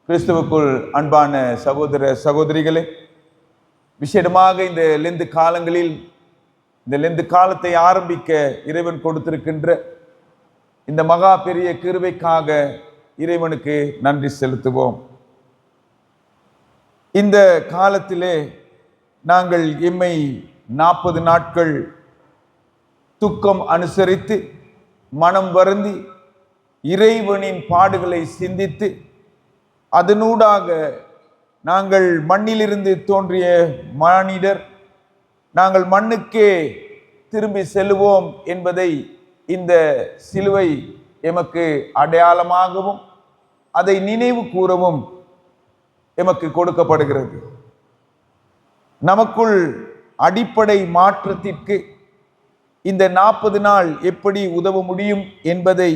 கிறிஸ்துவுக்குள் அன்பான சகோதர சகோதரிகளே, விசேடமாக இந்த லெந்து காலங்களில் இந்த லெந்து காலத்தை ஆரம்பிக்க இறைவன் கொடுத்திருக்கின்ற இந்த மகா பெரிய கிருபைக்காக இறைவனுக்கு நன்றி செலுத்துவோம். இந்த காலத்திலே நாங்கள் எம்மை 40 நாட்கள் துக்கம் அனுசரித்து மனம் வருந்தி இறைவனின் பாடுகளை சிந்தித்து அதனூடாக நாங்கள் மண்ணிலிருந்து தோன்றிய மானிடர் நாங்கள் மண்ணுக்கே திரும்பி செல்லுவோம் என்பதை இந்த சிலுவை எமக்கு அடையாளமாகவும் அதை நினைவு கூறவும் எமக்கு கொடுக்கப்படுகிறது. நமக்குள் அடிப்படை மாற்றத்திற்கு இந்த 40 நாள் எப்படி உதவ முடியும் என்பதை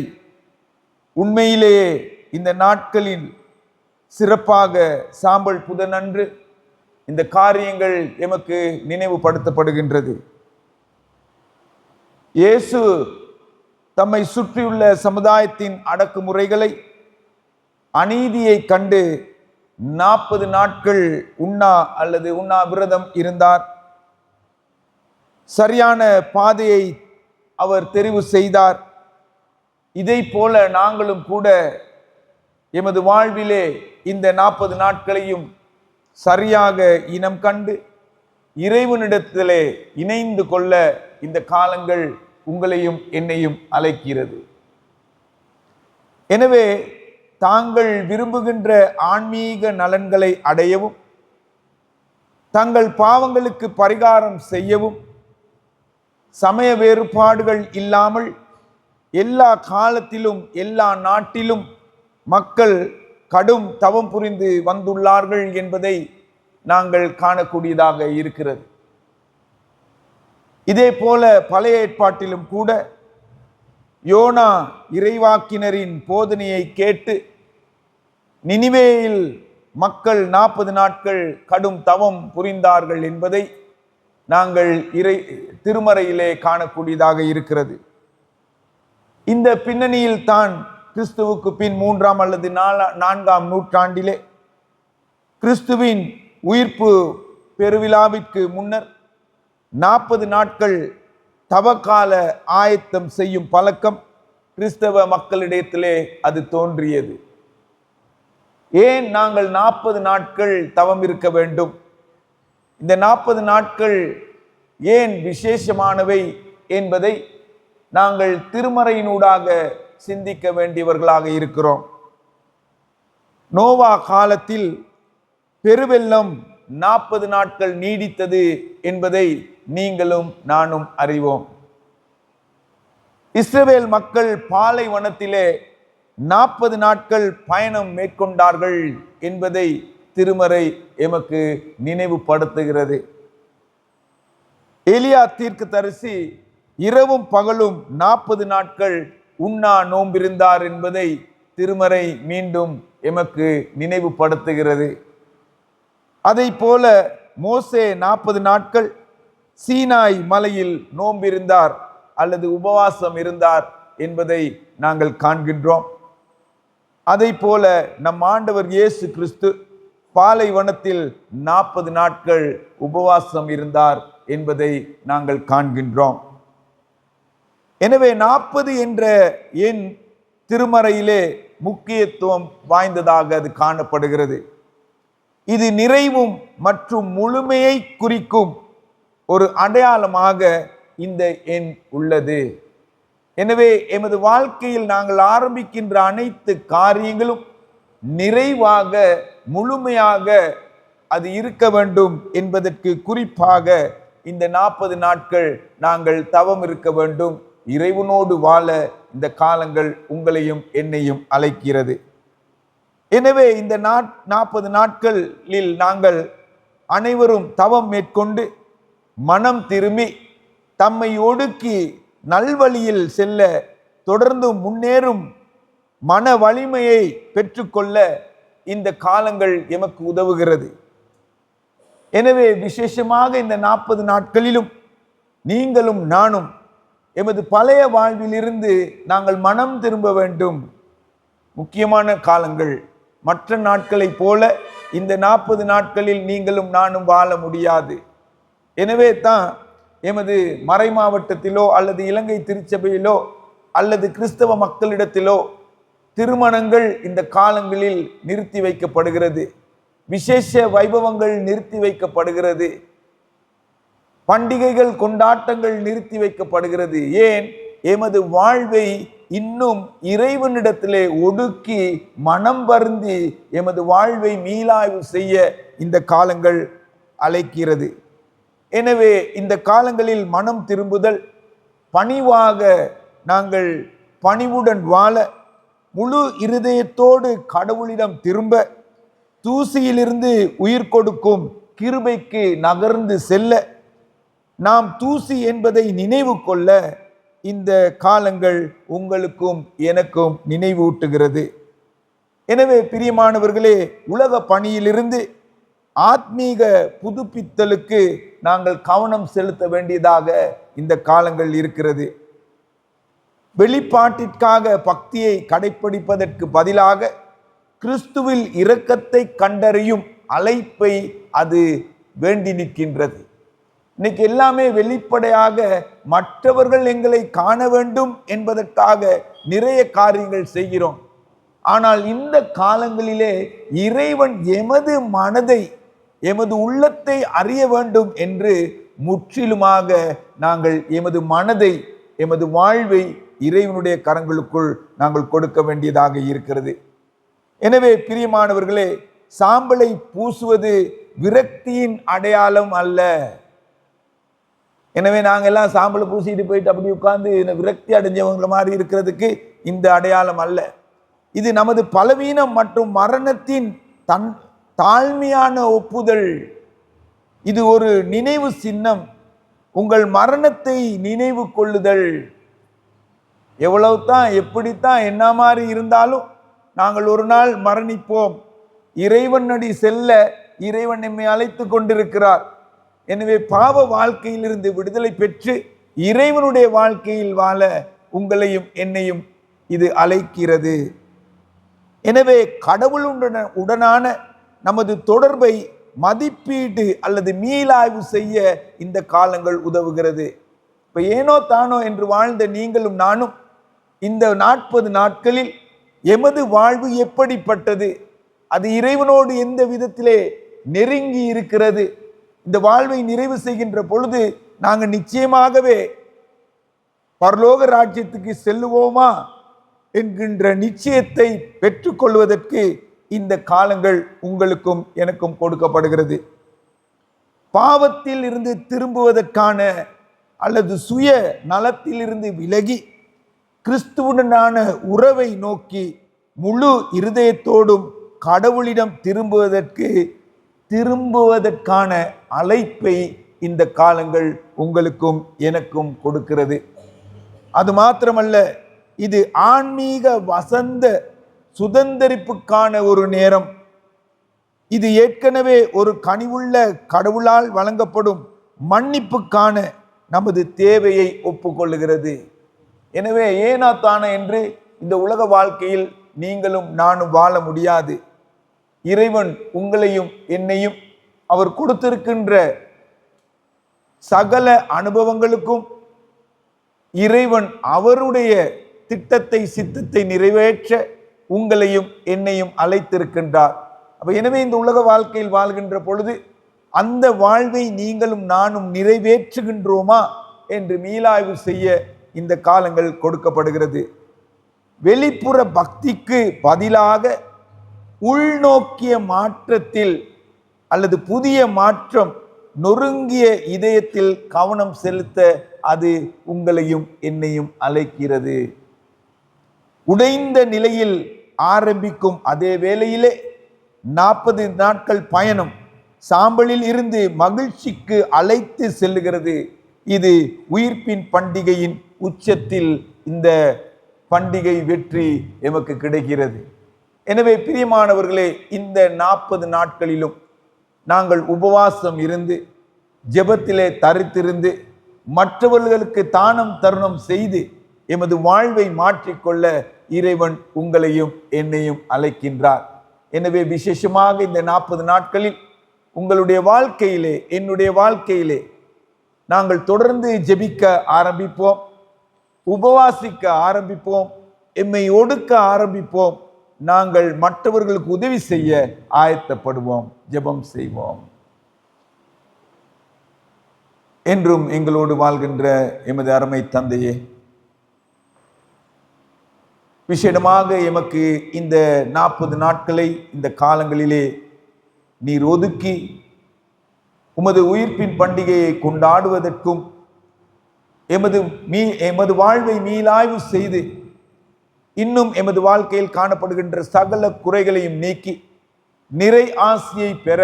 உண்மையிலேயே இந்த நாட்களில் சிறப்பாக சாம்பல் புதனன்று இந்த காரியங்கள் எமக்கு நினைவுபடுத்தப்படுகின்றது. இயேசு தம்மை சுற்றியுள்ள சமுதாயத்தின் அடக்குமுறைகளை அநீதியை கண்டு 40 நாட்கள் உண்ணாவிரதம் இருந்தார். சரியான பாதையை அவர் தெரிவு செய்தார். இதை போல நாங்களும் கூட எமது வாழ்விலே இந்த 40 நாட்களையும் சரியாக இனம் கண்டு இறைவனிடத்திலே இணைந்து கொள்ள இந்த காலங்கள் உங்களையும் என்னையும் அழைக்கிறது. எனவே தாங்கள் விரும்புகின்ற ஆன்மீக நலன்களை அடையவும் தங்கள் பாவங்களுக்கு பரிகாரம் செய்யவும் சமய வேறுபாடுகள் இல்லாமல் எல்லா காலத்திலும் எல்லா நாட்டிலும் மக்கள் கடும் தவம் புரிந்து வந்துள்ளார்கள் என்பதை நாங்கள் காணக்கூடியதாக இருக்கிறது. இதே போல பழைய ஏற்பாட்டிலும் கூட யோனா இறைவாக்கினரின் போதனையை கேட்டு நினிவேயில் மக்கள் 40 நாட்கள் கடும் தவம் புரிந்தார்கள் என்பதை நாங்கள் திருமறையிலே காணக்கூடியதாக இருக்கிறது. இந்த பின்னணியில் தான் கிறிஸ்துவுக்கு பின் 3ஆம் அல்லது 4ஆம் நூற்றாண்டிலே கிறிஸ்துவின் உயிர்ப்பு பெருவிழாவிற்கு முன்னர் 40 நாட்கள் தவக்கால ஆயத்தம் செய்யும் பழக்கம் கிறிஸ்தவ மக்களிடத்திலே அது தோன்றியது. ஏன் நாங்கள் 40 நாட்கள் தவம் இருக்க வேண்டும்? இந்த 40 நாட்கள் ஏன் விசேஷமானவை என்பதை நாங்கள் திருமறையினூடாக சிந்திக்க வேண்டியவர்களாக இருக்கிறோம். நோவா காலத்தில் பெருவெள்ளம் 40 நாட்கள் நீடித்தது என்பதை நீங்களும் நானும் அறிவோம். இஸ்ரவேல் மக்கள் பாலைவனத்திலே 40 நாட்கள் பயணம் மேற்கொண்டார்கள் என்பதை திருமறை எமக்கு நினைவுபடுத்துகிறது. எலியா தீர்க்கதரிசி இரவும் பகலும் 40 நாட்கள் உண்ணா நோம்பிருந்தார் என்பதை திருமறை மீண்டும் எமக்கு நினைவுபடுத்துகிறது. அதை போல மோசே 40 நாட்கள் சீனாய் மலையில் நோம்பிருந்தார் அல்லது உபவாசம் இருந்தார் என்பதை நாங்கள் காண்கின்றோம். அதை போல நம் ஆண்டவர் இயேசு கிறிஸ்து பாலைவனத்தில் 40 நாட்கள் உபவாசம் இருந்தார் என்பதை நாங்கள் காண்கின்றோம். எனவே 40 என்ற எண் திருமறையிலே முக்கியத்துவம் வாய்ந்ததாக அது காணப்படுகிறது. இது நிறைவும் மற்றும் முழுமையை குறிக்கும் ஒரு அடையாளமாக இந்த எண் உள்ளது. எனவே எமது வாழ்க்கையில் நாங்கள் ஆரம்பிக்கின்ற அனைத்து காரியங்களும் நிறைவாக முழுமையாக அது இருக்க வேண்டும் என்பதற்கு குறிப்பாக இந்த 40 நாட்கள் நாங்கள் தவம் இருக்க வேண்டும். இறைவனோடு வாழ இந்த காலங்கள் உங்களையும் என்னையும் அழைக்கிறது. எனவே இந்த 40 நாட்களில் நாங்கள் அனைவரும் தவம் மேற்கொண்டு மனம் திரும்பி தம்மை ஒடுக்கி நல்வழியில் செல்ல தொடர்ந்து முன்னேறும் மன வலிமையை பெற்றுக்கொள்ள இந்த காலங்கள் எமக்கு உதவுகிறது. எனவே விசேஷமாக இந்த 40 நாட்களிலும் நீங்களும் நானும் எமது பழைய வாழ்விலிருந்து நாங்கள் மனம் திரும்ப வேண்டும். முக்கியமான காலங்கள் மற்ற நாட்களைப் போல இந்த 40 நாட்களில் நீங்களும் நானும் வாழ முடியாது. எனவே தான் எமது மறை மாவட்டத்திலோ அல்லது இலங்கை திருச்சபையிலோ அல்லது கிறிஸ்தவ மக்களிடத்திலோ திருமணங்கள் இந்த காலங்களில் நிறுத்தி வைக்கப்படுகிறது. விசேஷ வைபவங்கள் நிறுத்தி வைக்கப்படுகிறது. பண்டிகைகள் கொண்டாட்டங்கள் நிறுத்தி வைக்கப்படுகிறது. ஏன்? எமது வாழ்வை இன்னும் இறைவனிடத்திலே ஒடுக்கி மனம் வருந்தி எமது வாழ்வை மீளாய்வு செய்ய இந்த காலங்கள் அழைக்கிறது. எனவே இந்த காலங்களில் மனம் திரும்புதல், பணிவாக நாங்கள் பணிவுடன் வாழ, முழு இருதயத்தோடு கடவுளிடம் திரும்ப, தூசியிலிருந்து உயிர் கொடுக்கும் கிருபைக்கு நகர்ந்து செல்ல, நாம் தூசி என்பதை நினைவு கொள்ள இந்த காலங்கள் உங்களுக்கும் எனக்கும் நினைவூட்டுகிறது. எனவே பிரியமானவர்களே, உலக பணியிலிருந்து ஆத்மீக புதுப்பித்தலுக்கு நாங்கள் கவனம் செலுத்த வேண்டியதாக இந்த காலங்கள் இருக்கிறது. வெளிப்பாட்டிற்காக பக்தியை கடைப்பிடிப்பதற்கு பதிலாக கிறிஸ்துவில் இரக்கத்தை கண்டறியும் அழைப்பை அது வேண்டி நிற்கின்றது. இன்னைக்கு எல்லாமே வெளிப்படையாக மற்றவர்கள் எங்களை காண வேண்டும் என்பதற்காக நிறைய காரியங்கள் செய்கிறோம். ஆனால் இந்த காலங்களிலே இறைவன் எமது மனதை, எமது உள்ளத்தை அறிய வேண்டும் என்று முற்றிலுமாக நாங்கள் எமது மனதை, எமது வாழ்வை இறைவனுடைய கரங்களுக்குள் நாங்கள் கொடுக்க வேண்டியதாக இருக்கிறது. எனவே பிரியமானவர்களே, சாம்பலை பூசுவது விரக்தியின் அடையாளம் அல்ல. எனவே நாங்கள் எல்லாம் சாம்பலை பூசிட்டு போயிட்டு அப்படி உட்கார்ந்து விரக்தி அடைஞ்சவங்கள மாதிரி இருக்கிறதுக்கு இந்த அடையாளம் அல்ல. இது நமது பலவீனம் மற்றும் மரணத்தின் தாழ்மையான ஒப்புதல். இது ஒரு நினைவு சின்னம். உங்கள் மரணத்தை நினைவு கொள்ளுதல். எவ்வளவு தான் எப்படித்தான் என்ன மாதிரி இருந்தாலும் நாங்கள் ஒரு நாள் மரணிப்போம். இறைவன் அடி செல்ல இறைவன் நம்மை அழைத்து கொண்டிருக்கிறார். எனவே பாவ வாழ்க்கையிலிருந்து விடுதலை பெற்று இறைவனுடைய வாழ்க்கையில் வாழ உங்களையும் என்னையும் இது அழைக்கிறது. எனவே கடவுளுடனான நமது தொடர்பை மதிப்பீடு அல்லது மீளாய்வு செய்ய இந்த காலங்கள் உதவுகிறது. இப்போ ஏனோ தானோ என்று வாழ்ந்த நீங்களும் நானும் இந்த 40 நாட்களில் எமது வாழ்வு எப்படிப்பட்டது, அது இறைவனோடு எந்த விதத்திலே நெருங்கி இருக்கிறது, இந்த வாழ்வை நிறைவு செய்கின்ற பொழுது நாங்கள் நிச்சயமாகவே பரலோக ராஜ்யத்துக்கு செல்லுவோமா என்கின்ற நிச்சயத்தை பெற்றுக்கொள்வதற்கு இந்த காலங்கள் உங்களுக்கும் எனக்கும் கொடுக்கப்படுகிறது. பாவத்தில் இருந்து திரும்புவதற்கான அல்லது சுய நலத்தில் இருந்து விலகி கிறிஸ்துவுடனான உறவை நோக்கி முழு இருதயத்தோடும் கடவுளிடம் திரும்புவதற்கான அழைப்பை இந்த காலங்கள் உங்களுக்கும் எனக்கும் கொடுக்கிறது. அது மாத்திரமல்ல, இது ஆன்மீக வசந்த சுதந்தரிப்புக்கான ஒரு நேரம். இது ஏற்கனவே ஒரு கனிவுள்ள கடவுளால் வழங்கப்படும் மன்னிப்புக்கான நமது தேவையை ஒப்புக்கொள்ளுகிறது. எனவே ஏனா தானே என்று இந்த உலக வாழ்க்கையில் நீங்களும் நானும் வாழ முடியாது. இறைவன் உங்களையும் என்னையும் அவர் கொடுத்திருக்கின்ற சகல அனுபவங்களுக்கும் இறைவன் அவருடைய திட்டத்தை சித்தத்தை நிறைவேற்ற உங்களையும் என்னையும் அழைத்திருக்கின்றார். அப்ப எனவே இந்த உலக வாழ்க்கையில் வாழ்கின்ற பொழுது அந்த வாழ்வை நீங்களும் நானும் நிறைவேற்றுகின்றோமா என்று மீளாய்வு செய்ய இந்த காலங்கள் கொடுக்கப்படுகிறது. வெளிப்புற பக்திக்கு பதிலாக உள்நோக்கிய மாற்றத்தில் அல்லது புதிய மாற்றம், நொறுங்கிய இதயத்தில் கவனம் செலுத்த அது உங்களையும் என்னையும் அழைக்கிறது. உடைந்த நிலையில் ஆரம்பிக்கும் அதே வேளையிலே 40 நாட்கள் பயணம் சாம்பலில் இருந்து மகிழ்ச்சிக்கு அழைத்து செல்லுகிறது. இது உயிர்ப்பின் பண்டிகையின் உச்சத்தில் இந்த பண்டிகை வெற்றி எமக்கு கிடைக்கிறது. எனவே பிரியமானவர்களே, இந்த 40 நாட்களிலும் நாங்கள் உபவாசம் இருந்து ஜெபத்திலே தரித்திருந்து மற்றவர்களுக்கு தானம் தருணம் செய்து எமது வாழ்வை மாற்றிக்கொள்ள இறைவன் உங்களையும் என்னையும் அழைக்கின்றார். எனவே விசேஷமாக இந்த 40 நாட்களில் உங்களுடைய வாழ்க்கையிலே, என்னுடைய வாழ்க்கையிலே நாங்கள் தொடர்ந்து ஜெபிக்க ஆரம்பிப்போம், உபவாசிக்க ஆரம்பிப்போம், எம்மை ஒடுக்க ஆரம்பிப்போம். நாங்கள் மற்றவர்களுக்கு உதவி செய்ய ஆயத்தப்படுவோம், ஜெபம் செய்வோம். என்றும் எங்களோடு வாழ்கின்ற எமது அருமை தந்தையே, விசேடமாக எமக்கு இந்த 40 நாட்களை இந்த காலங்களிலே நீர் ஒதுக்கி உமது உயிர்ப்பின் பண்டிகையை கொண்டாடுவதற்கும் எமது வாழ்வை மீளாய்வு செய்து இன்னும் எமது வாழ்க்கையில் காணப்படுகின்ற சகல குறைகளையும் நீக்கி நிறை ஆசியை பெற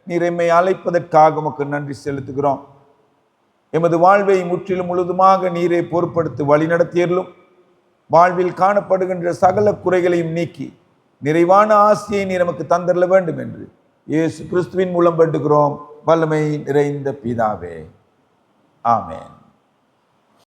நீர் எம்மை அழைப்பதற்காக உமக்கு நன்றி செலுத்துகிறோம். எமது வாழ்வை முற்றிலும் முழுதுமாக நீரை பொறுப்படுத்தி வழிநடத்தியர்களும் வாழ்வில் காணப்படுகின்ற சகல குறைகளையும் நீக்கி நிறைவான ஆசியை நீர் நமக்கு தந்தரல வேண்டும் என்று இயேசு கிறிஸ்துவின் மூலம் வேண்டுகிறோம், வல்லமை நிறைந்த பிதாவே. ஆமென்.